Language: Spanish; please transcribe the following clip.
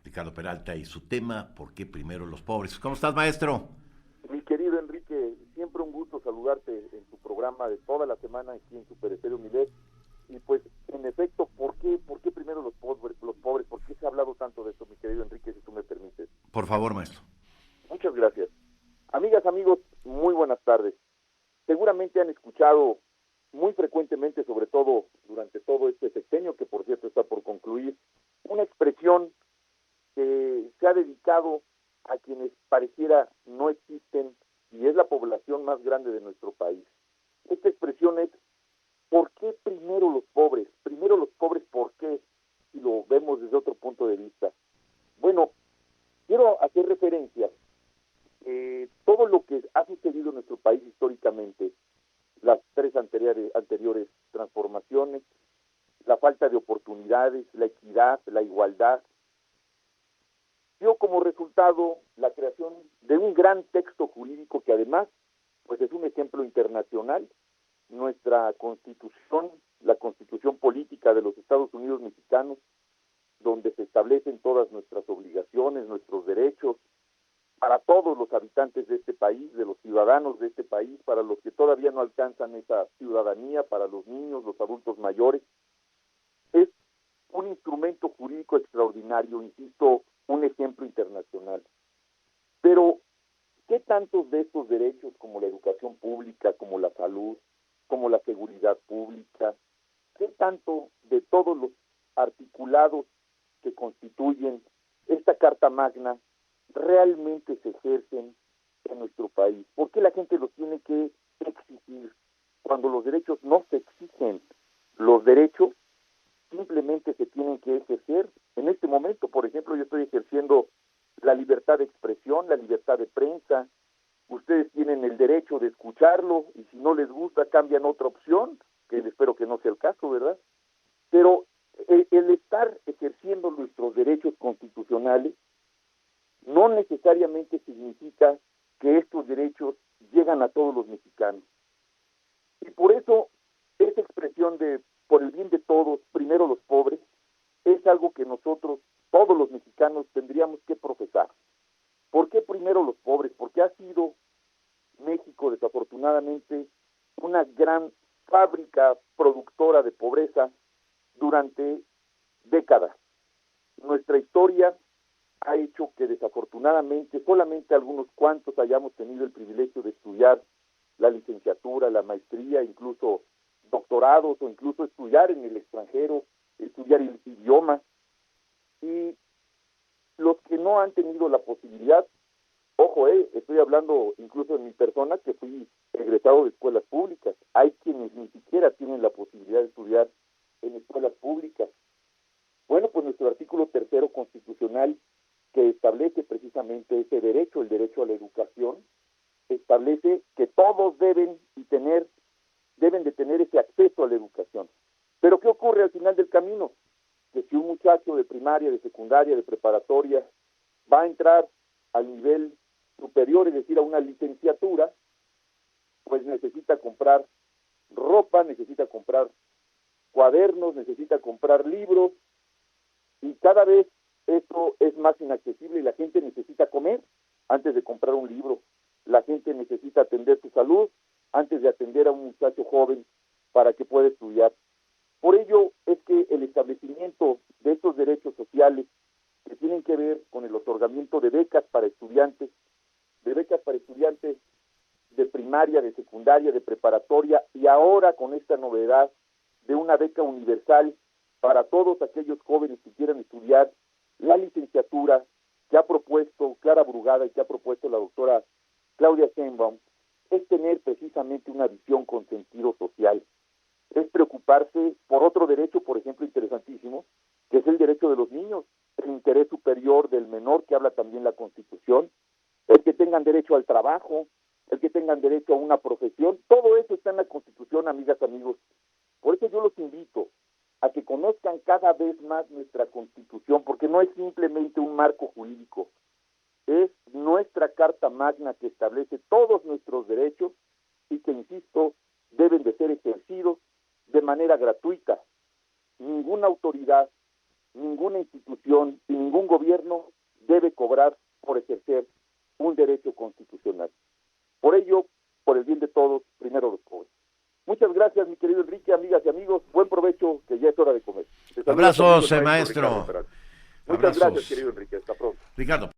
Ricardo Peralta y su tema, ¿por qué primero los pobres? ¿Cómo estás, maestro? Mi querido Enrique, siempre un gusto saludarte en tu programa de toda la semana aquí en Super Estéreo Milet. Y pues, en efecto, ¿por qué primero los pobres? ¿Por qué se ha hablado tanto de esto, mi querido Enrique, si tú me permites? Por favor, maestro. Muchas gracias. Amigas, amigos, muy buenas tardes. Seguramente han escuchado muy frecuentemente, sobre todo durante todo este sexenio, que por cierto está por concluir, una expresión que se ha dedicado a quienes pareciera no existen y es la población más grande de nuestro país. Esta expresión es: ¿por qué primero los pobres? Primero los pobres, ¿por qué? Si lo vemos desde otro punto de vista. Bueno, quiero hacer referencia a todo lo que ha sucedido en nuestro país históricamente, las tres anteriores transformaciones, la falta de oportunidades, la equidad, la igualdad, dio como resultado la creación de un gran texto jurídico que además pues es un ejemplo internacional, nuestra Constitución, la Constitución Política de los Estados Unidos Mexicanos, donde se establecen todas nuestras obligaciones, nuestros derechos, para todos los habitantes de este país, de los ciudadanos de este país, para los que todavía no alcanzan esa ciudadanía, para los niños, los adultos mayores. Es un instrumento jurídico extraordinario, insisto, un ejemplo internacional. Pero, ¿qué tantos de estos derechos, como la educación pública, como la salud, como la seguridad pública, qué tanto de todos los articulados que constituyen esta Carta Magna realmente se ejercen en nuestro país? ¿Por qué la gente los tiene que exigir cuando los derechos no se exigen? Los derechos simplemente se tienen que ejercer. En este momento, por ejemplo, yo estoy ejerciendo la libertad de expresión, la libertad de prensa. Ustedes tienen el derecho de escucharlo y si no les gusta cambian otra opción, que espero que no sea el caso, ¿verdad? Pero el estar ejerciendo nuestros derechos constitucionales no necesariamente significa que estos derechos llegan a todos los mexicanos. Y por eso esa expresión de por el bien de todos, primero los pobres, es algo que nosotros, todos los mexicanos, tendríamos que profesar. ¿Por qué primero los pobres? Porque ha sido México, desafortunadamente, una gran fábrica productora de pobreza durante décadas. Nuestra historia ha hecho que desafortunadamente solamente algunos cuantos hayamos tenido el privilegio de estudiar la licenciatura, la maestría, incluso doctorados o incluso estudiar en el extranjero, estudiar el idioma. Y los que no han tenido la posibilidad, ojo, estoy hablando incluso de mi persona, que fui egresado de escuelas públicas. Hay quienes ni siquiera tienen la posibilidad de estudiar en escuelas públicas. Bueno, pues nuestro artículo 3 constitucional, que establece precisamente ese derecho, el derecho a la educación, establece que todos deben de tener ese acceso a la educación. Pero ¿qué ocurre al final del camino? Que si un muchacho de primaria, de secundaria, de preparatoria va a entrar al nivel superior, es decir, a una licenciatura, pues necesita comprar ropa, necesita comprar cuadernos, necesita comprar libros, y cada vez esto es más inaccesible y la gente necesita comer antes de comprar un libro. La gente necesita atender su salud antes de atender a un muchacho joven para que pueda estudiar. Por ello es que el establecimiento de estos derechos sociales que tienen que ver con el otorgamiento de becas para estudiantes, de primaria, de secundaria, de preparatoria, y ahora con esta novedad de una beca universal para todos aquellos jóvenes que quieran estudiar la licenciatura que ha propuesto Clara Brugada y que ha propuesto la doctora Claudia Sheinbaum, es tener precisamente una visión con sentido social. Es preocuparse por otro derecho, por ejemplo, interesantísimo, que es el derecho de los niños, el interés superior del menor, que habla también la Constitución, el que tengan derecho al trabajo, el que tengan derecho a una profesión. Todo eso está en la Constitución, amigas, amigos. Por eso yo los invito a que conozcan cada vez más nuestra Constitución, porque no es simplemente un marco jurídico, es nuestra Carta Magna que establece todos nuestros derechos y que, insisto, deben de ser ejercidos de manera gratuita. Ninguna autoridad, ninguna institución y derecho constitucional. Por ello, por el bien de todos, primero los pobres. Muchas gracias, mi querido Enrique, amigas y amigos. Buen provecho, que ya es hora de comer. Abrazos, maestro. Muchas gracias, querido Enrique. Hasta pronto. Ricardo.